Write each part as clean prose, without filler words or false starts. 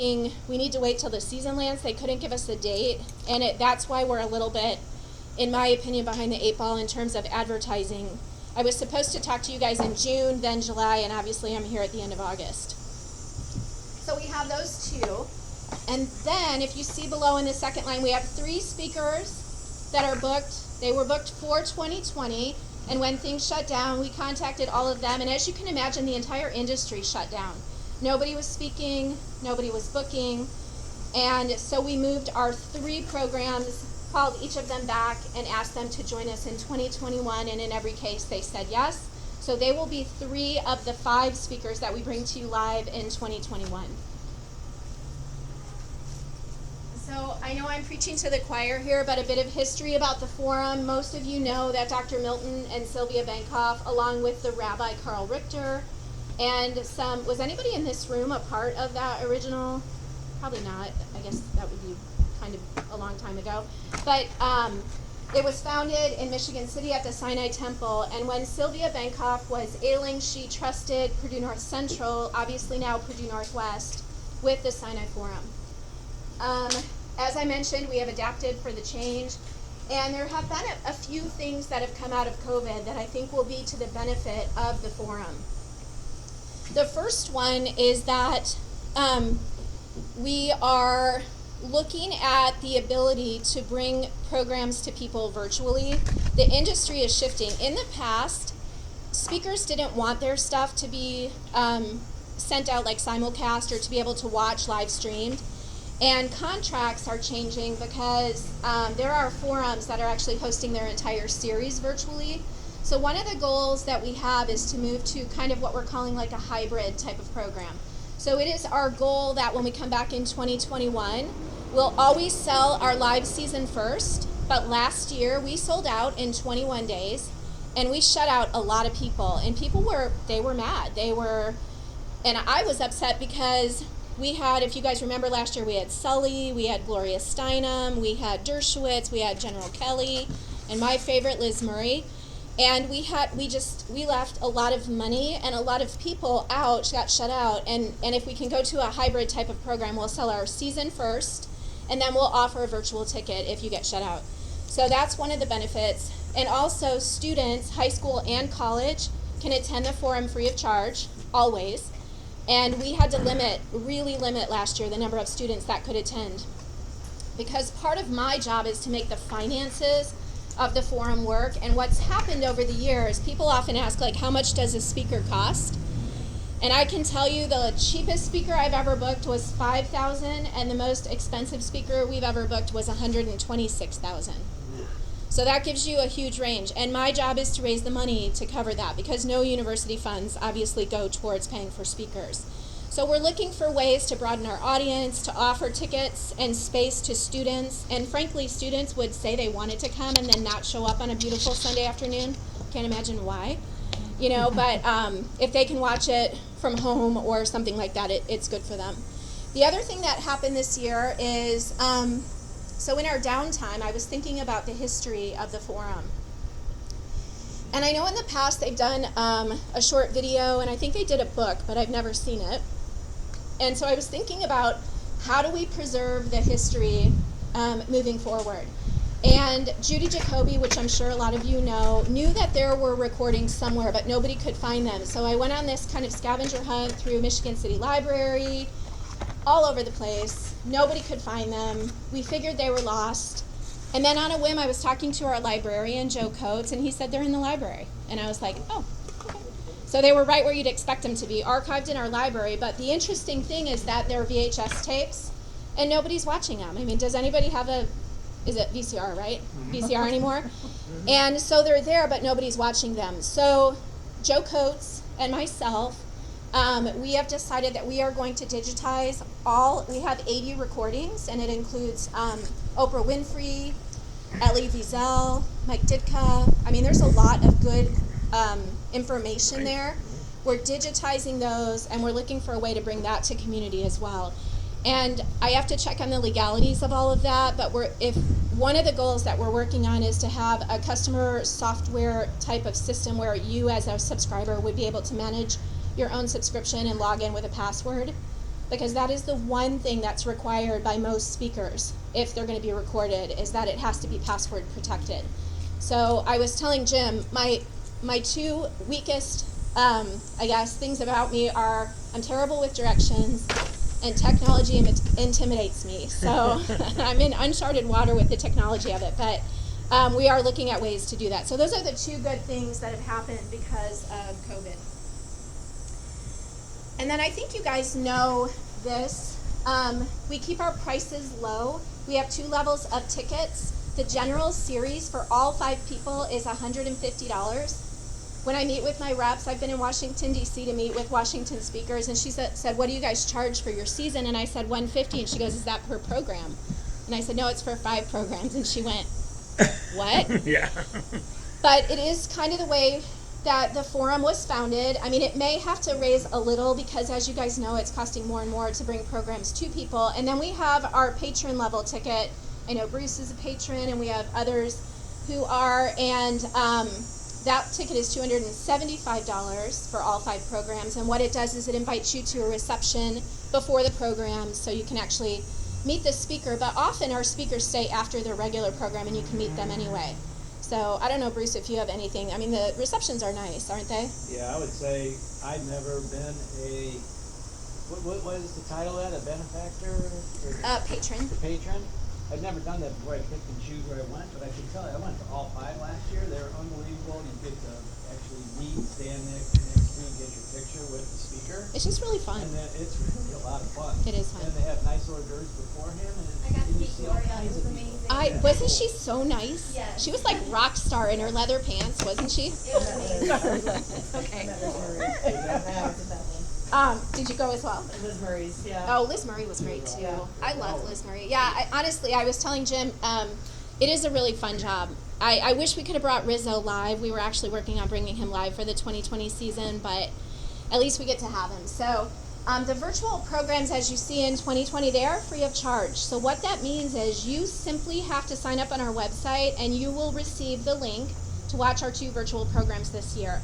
thinking we need to wait till the season lands. They couldn't give us a date, and that's why we're a little bit, in my opinion, behind the 8 ball in terms of advertising. I was supposed to talk to you guys in June, then July, and obviously I'm here at the end of August. So we have those two. And then if you see below in the second line, we have 3 speakers that are booked. They were booked for 2020, and when things shut down, we contacted all of them, and as you can imagine, the entire industry shut down. Nobody was speaking, nobody was booking, and so we moved our 3 programs, called each of them back, and asked them to join us in 2021, and in every case they said yes. So they will be 3 of the 5 speakers that we bring to you live in 2021. So I know I'm preaching to the choir here, but a bit of history about the forum. Most of you know that Dr. Milton and Sylvia Bankoff, along with the Rabbi Carl Richter, and was anybody in this room a part of that original? Probably not. I guess that would be kind of a long time ago. But it was founded in Michigan City at the Sinai Temple, and when Sylvia Bankoff was ailing, she trusted Purdue North Central, obviously now Purdue Northwest, with the Sinai Forum. As I mentioned, we have adapted for the change, and there have been a few things that have come out of COVID that I think will be to the benefit of the forum. The first one is that we are looking at the ability to bring programs to people virtually. The industry is shifting. In the past, speakers didn't want their stuff to be sent out like simulcast or to be able to watch live streamed. And contracts are changing because there are forums that are actually hosting their entire series virtually. So one of the goals that we have is to move to kind of what we're calling like a hybrid type of program. So it is our goal that when we come back in 2021, we'll always sell our live season first. But last year we sold out in 21 days, and we shut out a lot of people. And people were mad. And I was upset because we had, if you guys remember last year, we had Sully, we had Gloria Steinem, we had Dershowitz, we had General Kelly, and my favorite, Liz Murray. And we left a lot of money and a lot of people out, got shut out. And if we can go to a hybrid type of program, we'll sell our season first, and then we'll offer a virtual ticket if you get shut out. So that's one of the benefits. And also students, high school and college, can attend the forum free of charge, always. And we had to really limit last year the number of students that could attend. Because part of my job is to make the finances of the forum work. And what's happened over the years, people often ask, like, how much does a speaker cost? And I can tell you the cheapest speaker I've ever booked was $5,000, and the most expensive speaker we've ever booked was $126,000. So that gives you a huge range. And my job is to raise the money to cover that, because no university funds obviously go towards paying for speakers. So we're looking for ways to broaden our audience, to offer tickets and space to students. And frankly, students would say they wanted to come and then not show up on a beautiful Sunday afternoon. Can't imagine why. But if they can watch it from home or something like that, it's good for them. The other thing that happened this year is, so in our downtime, I was thinking about the history of the forum. And I know in the past they've done a short video, and I think they did a book, but I've never seen it. And so I was thinking about how do we preserve the history moving forward. And Judy Jacoby, which I'm sure a lot of you know, knew that there were recordings somewhere, but nobody could find them. So I went on this kind of scavenger hunt through Michigan City Library, all over the place. Nobody could find them. We figured they were lost. And then on a whim, I was talking to our librarian, Joe Coates, and he said they're in the library. And I was like, oh, okay. So they were right where you'd expect them to be, archived in our library. But the interesting thing is that they're VHS tapes, and nobody's watching them. I mean, does anybody have is it VCR, right? VCR anymore? And so they're there, but nobody's watching them. So Joe Coates and myself, we have decided that we are going to digitize we have 80 recordings, and it includes Oprah Winfrey, Elie Wiesel, Mike Ditka. I mean, there's a lot of good information there. We're digitizing those, and we're looking for a way to bring that to community as well. And I have to check on the legalities of all of that, but if one of the goals that we're working on is to have a customer software type of system where you as a subscriber would be able to manage your own subscription and log in with a password. because that is the one thing that's required by most speakers if they're going to be recorded, is that it has to be password protected. So I was telling Jim, my two weakest, I guess, things about me are I'm terrible with directions, and technology intimidates me. So I'm in uncharted water with the technology of it, but we are looking at ways to do that. So those are the two good things that have happened because of COVID. And then I think you guys know this. We keep our prices low. We have 2 levels of tickets. The general series for all 5 people is $150. When I meet with my reps, I've been in Washington, D.C. to meet with Washington speakers, and she said, what do you guys charge for your season? And I said, $150, and she goes, is that per program? And I said, no, it's for 5 programs. And she went, what? Yeah. But it is kind of the way that the forum was founded. I mean, it may have to raise a little because, as you guys know, it's costing more and more to bring programs to people. And then we have our patron level ticket. I know Bruce is a patron, and we have others who are, and that ticket is $275 for all 5 programs, and what it does is it invites you to a reception before the program so you can actually meet the speaker, but often our speakers stay after their regular program and you can meet them anyway. So I don't know, Bruce, if you have anything. I mean, the receptions are nice, aren't they? Yeah, I would say I've never been a, what is the title of that, a benefactor? Patron. The patron. I've never done that before. I picked and choose where I went, but I can tell you, I went to all 5 last year. They were unbelievable. You get to actually meet, stand next to you, get your picture with the speaker. It's just really fun. And it's really a lot of fun. It is fun. And they have nice hors d'oeuvres beforehand. I And got to you meet see all Gloria. It kinds was of people. amazing. Wasn't she so nice? Yes. She was like rock star in her leather pants, wasn't she? It was amazing. Okay. Yeah. Did you go as well? Liz Murray's, yeah. Oh, Liz Murray was great too. I love Liz Murray. Yeah, honestly, I was telling Jim, it is a really fun job. I wish we could have brought Rizzo live. We were actually working on bringing him live for the 2020 season, but at least we get to have him. So the virtual programs, as you see in 2020, they are free of charge. So what that means is you simply have to sign up on our website and you will receive the link to watch our 2 virtual programs this year.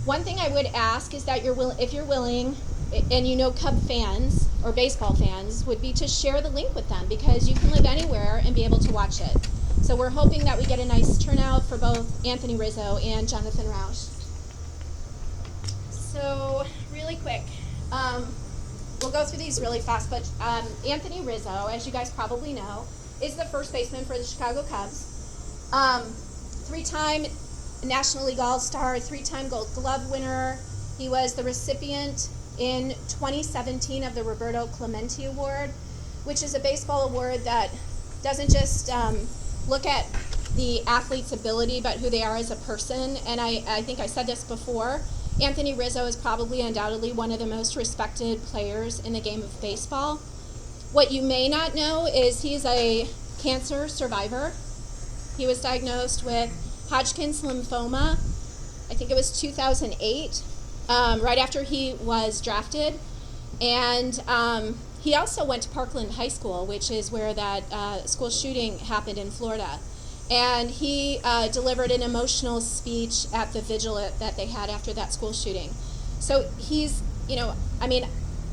One thing I would ask is that if you're willing, and you know Cub fans or baseball fans, would be to share the link with them because you can live anywhere and be able to watch it. So we're hoping that we get a nice turnout for both Anthony Rizzo and Jonathan Roush. So really quick, we'll go through these really fast, but Anthony Rizzo, as you guys probably know, is the first baseman for the Chicago Cubs. 3-time National League All-Star, 3-time Gold Glove winner. He was the recipient in 2017 of the Roberto Clemente Award, which is a baseball award that doesn't just look at the athlete's ability, but who they are as a person. And I think I said this before, Anthony Rizzo is probably undoubtedly one of the most respected players in the game of baseball. What you may not know is he's a cancer survivor. He was diagnosed with Hodgkin's lymphoma, I think it was 2008, right after he was drafted. And he also went to Parkland High School, which is where that school shooting happened in Florida. And he delivered an emotional speech at the vigil that they had after that school shooting. So he's, I mean,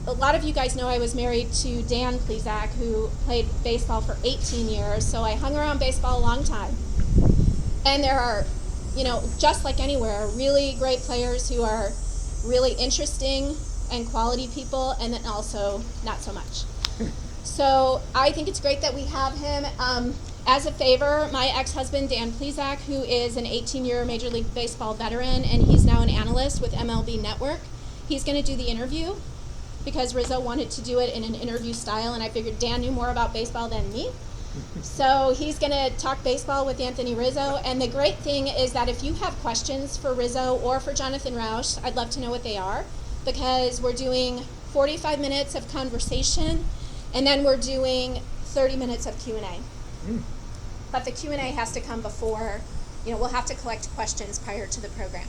a lot of you guys know I was married to Dan Plesac, who played baseball for 18 years, so I hung around baseball a long time. And there are, just like anywhere, really great players who are really interesting and quality people, and then also not so much. So I think it's great that we have him. As a favor, my ex-husband, Dan Plesac, who is an 18-year Major League Baseball veteran, and he's now an analyst with MLB Network, he's going to do the interview because Rizzo wanted to do it in an interview style, and I figured Dan knew more about baseball than me. So he's going to talk baseball with Anthony Rizzo, and the great thing is that if you have questions for Rizzo or for Jonathan Roush, I'd love to know what they are, because we're doing 45 minutes of conversation, and then we're doing 30 minutes of Q&A. But the Q&A has to come before, we'll have to collect questions prior to the program.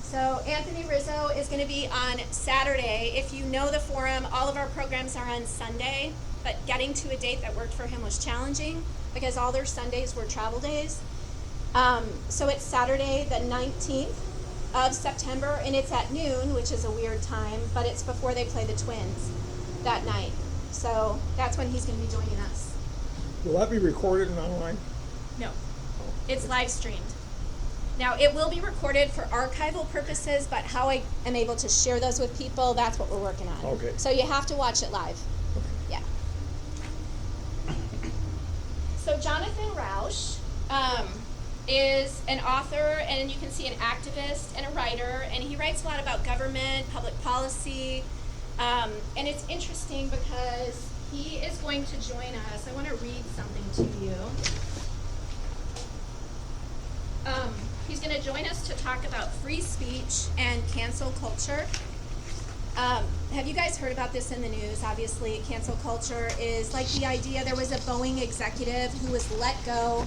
So Anthony Rizzo is going to be on Saturday. If you know the forum, all of our programs are on Sunday, but getting to a date that worked for him was challenging because all their Sundays were travel days. So it's Saturday the 19th of September, and it's at noon, which is a weird time, but it's before they play the Twins. that night. So that's when he's going to be joining us. Will that be recorded and online? No, it's live streamed. Now, it will be recorded for archival purposes, but how I am able to share those with people, that's what we're working on. Okay. So you have to watch it live. Yeah. So Jonathan Rausch is an author, and you can see an activist and a writer, and he writes a lot about government, public policy, and it's interesting because he is going to join us. I want to read something to you. He's going to join us to talk about free speech and cancel culture. Have you guys heard about this in the news? Obviously, cancel culture is like the idea there was a Boeing executive who was let go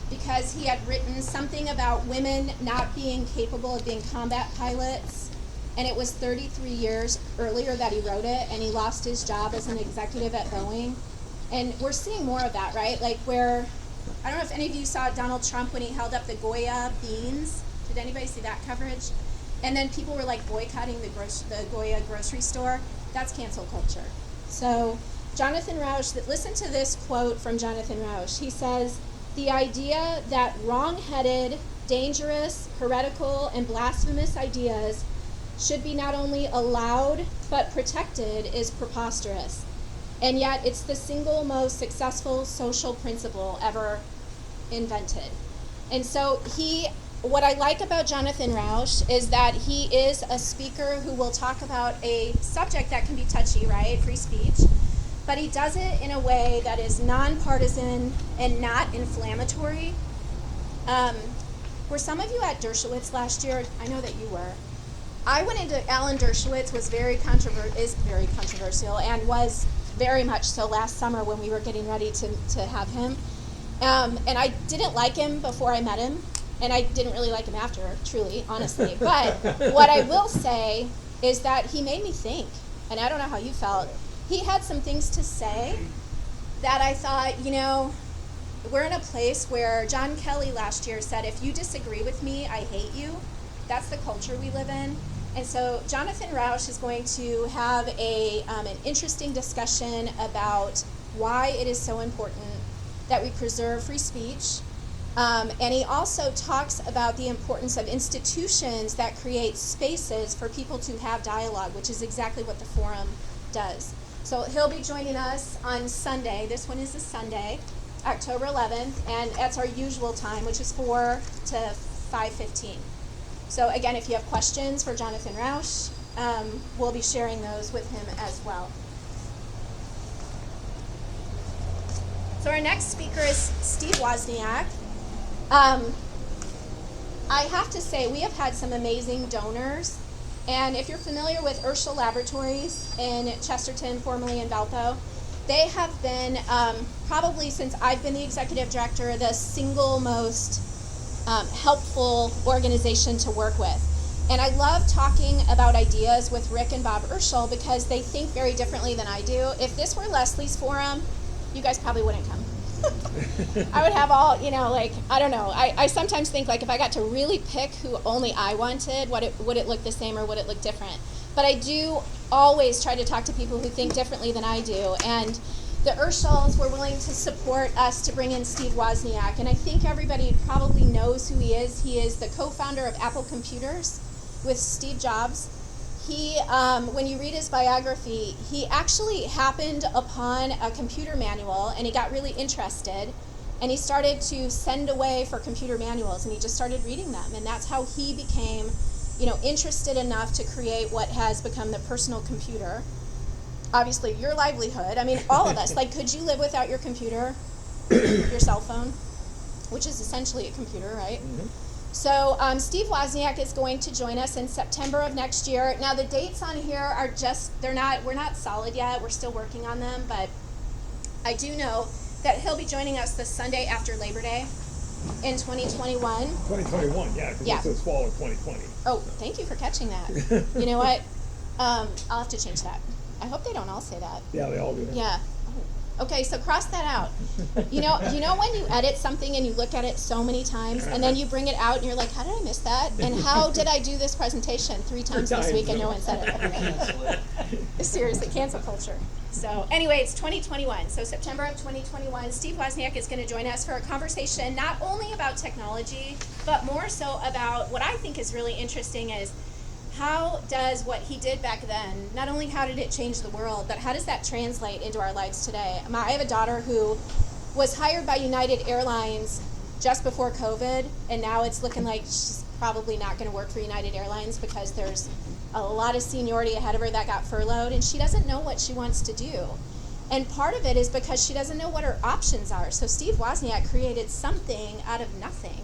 because he had written something about women not being capable of being combat pilots. And it was 33 years earlier that he wrote it, and he lost his job as an executive at Boeing. And we're seeing more of that, right? Like where, I don't know if any of you saw Donald Trump when he held up the Goya beans. Did anybody see that coverage? And then people were like boycotting the Goya grocery store. That's cancel culture. So Jonathan Rausch, listen to this quote from Jonathan Rausch. He says, "The idea that wrong-headed, dangerous, heretical, and blasphemous ideas should be not only allowed but protected is preposterous. And yet it's the single most successful social principle ever invented." And so what I like about Jonathan Rausch is that he is a speaker who will talk about a subject that can be touchy, right? Free speech. But he does it in a way that is nonpartisan and not inflammatory. Were some of you at Dershowitz last year? I know that you were. I went into Alan Dershowitz, is very controversial, and was very much so last summer when we were getting ready to have him. And I didn't like him before I met him, and I didn't really like him after, truly, honestly. But what I will say is that he made me think, and I don't know how you felt. He had some things to say that I thought, we're in a place where John Kelly last year said, if you disagree with me, I hate you. That's the culture we live in. And so Jonathan Rausch is going to have an interesting discussion about why it is so important that we preserve free speech. And he also talks about the importance of institutions that create spaces for people to have dialogue, which is exactly what the forum does. So he'll be joining us on Sunday. This one is a Sunday, October 11th, and that's our usual time, which is 4 to 5:15. So again, if you have questions for Jonathan Rausch, we'll be sharing those with him as well. So our next speaker is Steve Wozniak. I have to say, we have had some amazing donors. And if you're familiar with Urschel Laboratories in Chesterton, formerly in Valpo, they have been, probably since I've been the executive director, the single most helpful organization to work with. And I love talking about ideas with Rick and Bob Urschel because they think very differently than I do. If this were Leslie's forum, you guys probably wouldn't come. I would have all, I don't know. I sometimes think if I got to really pick who only I wanted, would it look the same or would it look different? But I do always try to talk to people who think differently than I do. And the Urschels were willing to support us to bring in Steve Wozniak. And I think everybody probably knows who he is. He is the co-founder of Apple Computers with Steve Jobs. He, when you read his biography, he actually happened upon a computer manual and he got really interested and he started to send away for computer manuals and he just started reading them, and that's how he became, interested enough to create what has become the personal computer. Obviously, your livelihood. I mean, all of us. Could you live without your computer, your cell phone, which is essentially a computer, right? Mm-hmm. So Steve Wozniak is going to join us in September of next year. Now the dates on here are we're not solid yet. We're still working on them, but I do know that he'll be joining us the Sunday after Labor Day in 2021. 2021, yeah, because it says fall of 2020. Oh, thank you for catching that. You know what? I'll have to change that. I hope they don't all say that. Yeah, they all do that. Yeah. Okay, so cross that out. You know when you edit something and you look at it so many times and then you bring it out and you're like, how did I miss that? And how did I do this presentation 3 times this week and no one said it? Seriously, cancel culture. So anyway, it's 2021. So September of 2021, Steve Wozniak is going to join us for a conversation not only about technology, but more so about what I think is really interesting is how does what he did back then, not only how did it change the world, but how does that translate into our lives today? I have a daughter who was hired by United Airlines just before COVID, and now it's looking like she's probably not going to work for United Airlines because there's a lot of seniority ahead of her that got furloughed, and she doesn't know what she wants to do. And part of it is because she doesn't know what her options are. So Steve Wozniak created something out of nothing.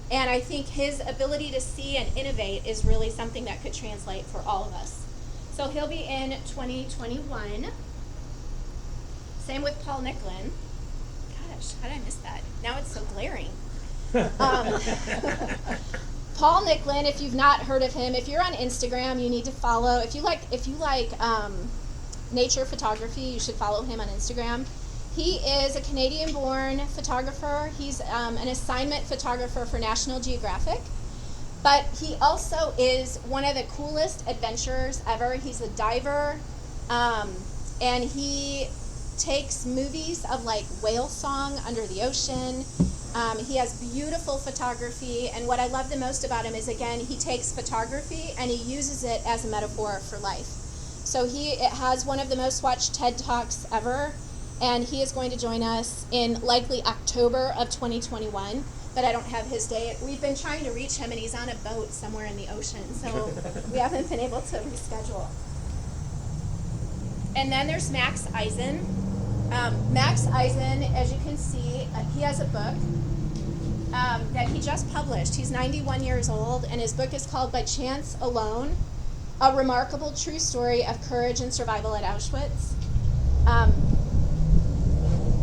And I think his ability to see and innovate is really something that could translate for all of us. So he'll be in 2021. Same with Paul Nicklin. Gosh, how did I miss that? Now it's so glaring. Paul Nicklin, if you've not heard of him, if you're on Instagram, you need to follow. If you like nature photography, you should follow him on Instagram. He is a Canadian-born photographer. He's an assignment photographer for National Geographic. But he also is one of the coolest adventurers ever. He's a diver, and he takes movies of like whale song under the ocean. He has beautiful photography, and what I love the most about him is, again, he takes photography and he uses it as a metaphor for life. So it has one of the most watched TED Talks ever, and he is going to join us in likely October of 2021, but I don't have his date. We've been trying to reach him, and he's on a boat somewhere in the ocean, so we haven't been able to reschedule. And then there's Max Eisen. Max Eisen, as you can see, he has a book that he just published. He's 91 years old, and his book is called By Chance Alone, A Remarkable True Story of Courage and Survival at Auschwitz.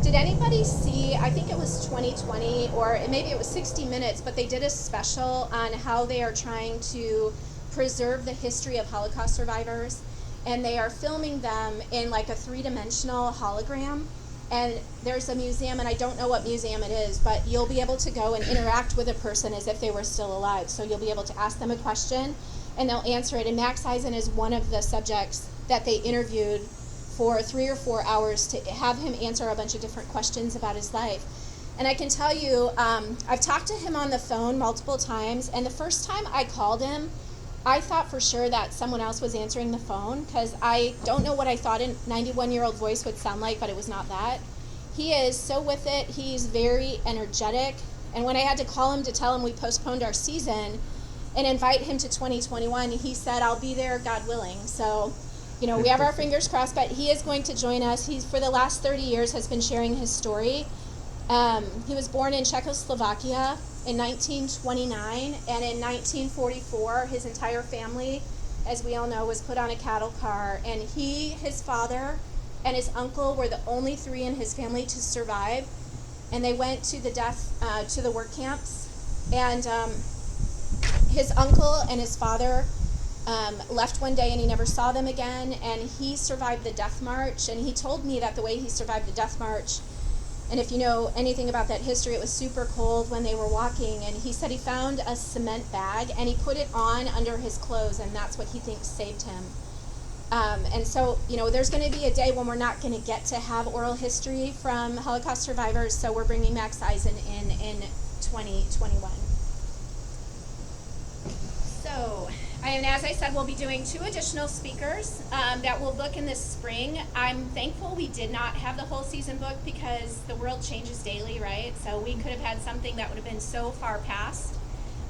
Did anybody see, I think it was 2020, or maybe it was 60 Minutes, but they did a special on how they are trying to preserve the history of Holocaust survivors, and they are filming them in like a three-dimensional hologram. And there's a museum, and I don't know what museum it is, but you'll be able to go and interact with a person as if they were still alive. So you'll be able to ask them a question, and they'll answer it. And Max Eisen is one of the subjects that they interviewed for 3 or 4 hours to have him answer a bunch of different questions about his life. And I can tell you, I've talked to him on the phone multiple times, and the first time I called him, I thought for sure that someone else was answering the phone, because I don't know what I thought a 91-year-old voice would sound like, but it was not that. He is so with it. He's very energetic. And when I had to call him to tell him we postponed our season and invite him to 2021, he said, I'll be there, God willing. So, we have our fingers crossed, but he is going to join us. He's, for the last 30 years, has been sharing his story. He was born in Czechoslovakia in 1929, and in 1944, his entire family, as we all know, was put on a cattle car, and he, his father, and his uncle were the only 3 in his family to survive, and they went to the work camps, and his uncle and his father left one day, and he never saw them again, and he survived the death march, and he told me that the way he survived the death march, and if you know anything about that history, it was super cold when they were walking, and he said he found a cement bag, and he put it on under his clothes, and that's what he thinks saved him. And so, there's going to be a day when we're not going to get to have oral history from Holocaust survivors, so we're bringing Max Eisen in 2021. So, and as I said, we'll be doing 2 additional speakers that we'll book in this spring. I'm thankful we did not have the whole season booked because the world changes daily, right? So we could have had something that would have been so far past.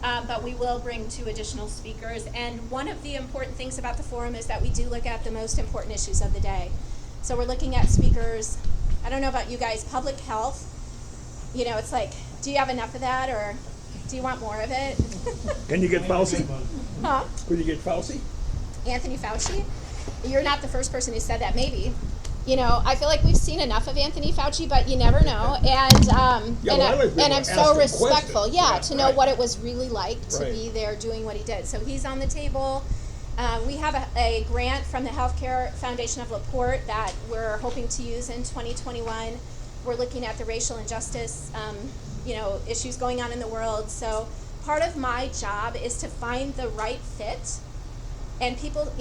But we will bring 2 additional speakers. And one of the important things about the forum is that we do look at the most important issues of the day. So we're looking at speakers, I don't know about you guys, public health. It's like, do you have enough of that, or do you want more of it? Can you get Fauci? Huh? Could you get Fauci? Anthony Fauci? You're not the first person who said that, maybe. I feel like we've seen enough of Anthony Fauci, but you never know. And I'm so respectful, to know what it was really like to be there doing what he did. So he's on the table. We have a grant from the Healthcare Foundation of LaPorte that we're hoping to use in 2021. We're looking at the racial injustice, issues going on in the world. So part of my job is to find the right fit. And people,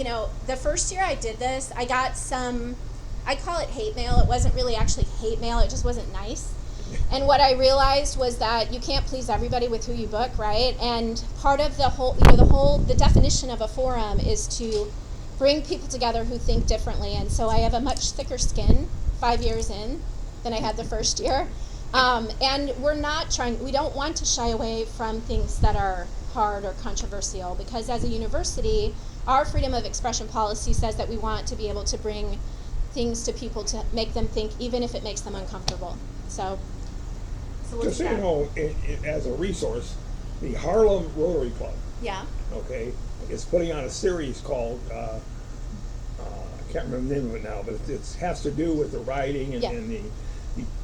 the first year I did this, I got some I call it hate mail. It wasn't really actually hate mail. It just wasn't nice. And what I realized was that you can't please everybody with who you book, right? And part of the whole, the definition of a forum is to bring people together who think differently. And so I have a much thicker skin 5 years in than I had the first year. And we don't want to shy away from things that are hard or controversial, because as a university, our freedom of expression policy says that we want to be able to bring things to people to make them think, even if it makes them uncomfortable. So we'll Just do so you that. know, as a resource, the Harlem Rotary Club, Yeah. okay, is putting on a series called, I can't remember the name of it now, but it has to do with the rioting and, Yeah. and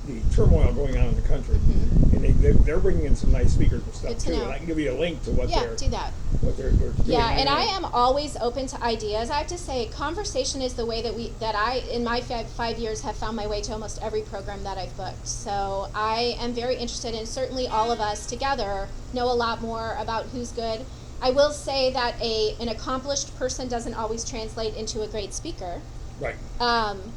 the turmoil going on in the country. Mhm. And they're bringing in some nice speakers and stuff Good to too. know. And I can give you a link to what Yeah, they're do that. doing. Yeah, and I anyway. am always open to ideas. I have to say, conversation is the way that I, in my 5 years, have found my way to almost every program that I've booked. So I am very interested, and certainly all of us together know a lot more about who's good. I will say that an accomplished person doesn't always translate into a great speaker. Right.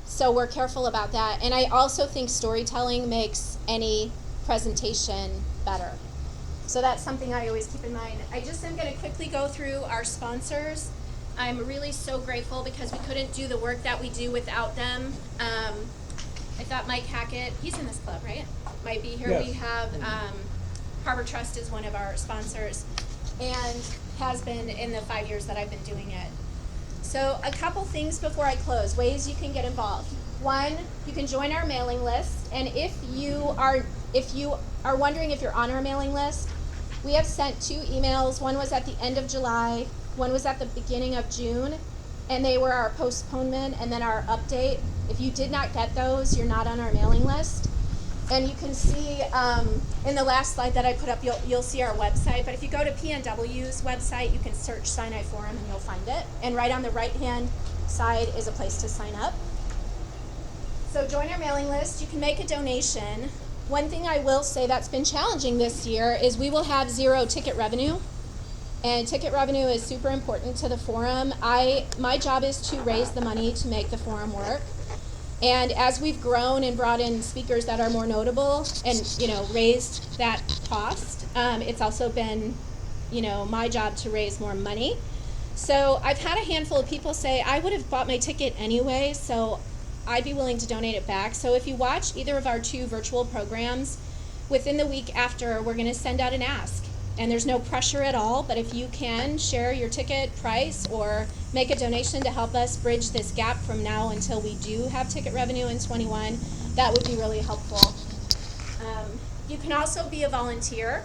So we're careful about that. And I also think storytelling makes any presentation better. So that's something I always keep in mind. I just am going to quickly go through our sponsors. I'm really so grateful because we couldn't do the work that we do without them. I thought Mike Hackett, he's in this club, right? Might be here. Yes. We have Harbor Trust is one of our sponsors and has been in the 5 years that I've been doing it. So a couple things before I close, ways you can get involved. One, you can join our mailing list, and if you are wondering if you're on our mailing list, we have sent 2 emails. One was at the end of July, one was at the beginning of June, and they were our postponement and then our update. If you did not get those, you're not on our mailing list. And you can see in the last slide that I put up, you'll see our website. But if you go to PNW's website, you can search Sinai Forum and you'll find it. And right on the right-hand side is a place to sign up. So join our mailing list. You can make a donation. One thing I will say that's been challenging this year is we will have 0 ticket revenue. And ticket revenue is super important to the forum. My job is to raise the money to make the forum work. And as we've grown and brought in speakers that are more notable and, raised that cost, it's also been, my job to raise more money. So I've had a handful of people say, I would have bought my ticket anyway, so I'd be willing to donate it back. So if you watch either of our 2 virtual programs, within the week after, we're going to send out an ask. And there's no pressure at all, but if you can share your ticket price or make a donation to help us bridge this gap from now until we do have ticket revenue in 21, that would be really helpful. You can also be a volunteer.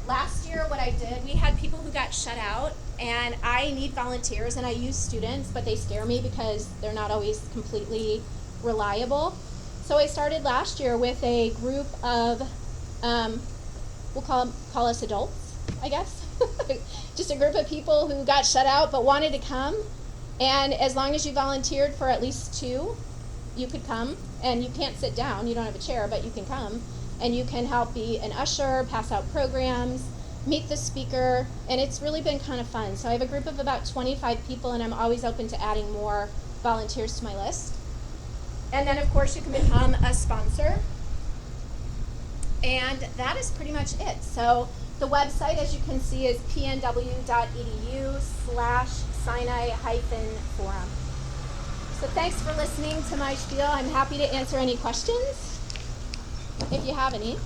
Last year what I did, we had people who got shut out, and I need volunteers, and I use students, but they scare me because they're not always completely reliable. So I started last year with a group of we'll call us adults, I guess. Just a group of people who got shut out but wanted to come. And as long as you volunteered for at least 2, you could come. And you can't sit down, you don't have a chair, but you can come. And you can help be an usher, pass out programs, meet the speaker, and it's really been kind of fun. So I have a group of about 25 people, and I'm always open to adding more volunteers to my list. And then, of course, you can become a sponsor. And that is pretty much it. So the website, as you can see, is pnw.edu/Sinai-forum. So thanks for listening to my spiel. I'm happy to answer any questions, if you have any.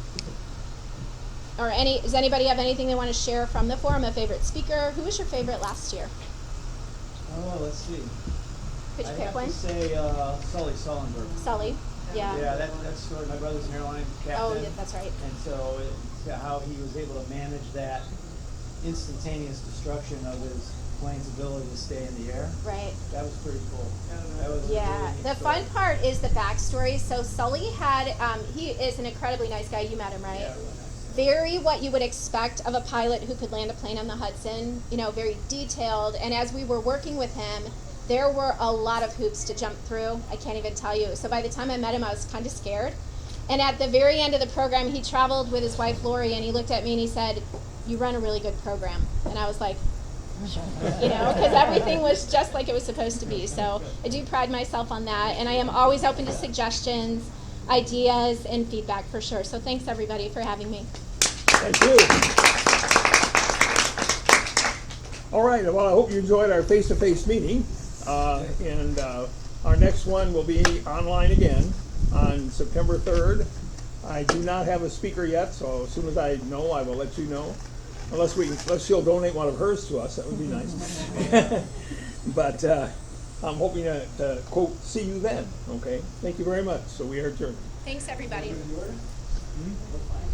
Does anybody have anything they want to share from the forum? A favorite speaker? Who was your favorite last year? Oh, let's see. Could you I'd pick have one? to say Sully Sullenberg. Sully. Yeah. Yeah, that's sort of my brother's an airline captain. Oh, yeah, that's right. And so it's how he was able to manage that instantaneous destruction of his plane's ability to stay in the air. Right. That was pretty cool. That was a Yeah, really neat the story. fun part is the backstory. So Sully had, he is an incredibly nice guy. You met him, right? Yeah, really nice. Very what you would expect of a pilot who could land a plane on the Hudson, very detailed. And as we were working with him, there were a lot of hoops to jump through. I can't even tell you. So by the time I met him, I was kind of scared. And at the very end of the program, he traveled with his wife, Lori, and he looked at me and he said, "You run a really good program." And I was like, Because everything was just like it was supposed to be. So I do pride myself on that, and I am always open to suggestions, ideas, and feedback for sure. So thanks everybody for having me. Thank you. All right, well, I hope you enjoyed our face-to-face meeting. And our next one will be online again on September 3rd. I do not have a speaker yet, so as soon as I know, I will let you know. Unless she'll donate one of hers to us, that would be nice. But I'm hoping to, quote, see you then, okay? Thank you very much. So we are adjourned. Thanks everybody. Yours? Looks fine.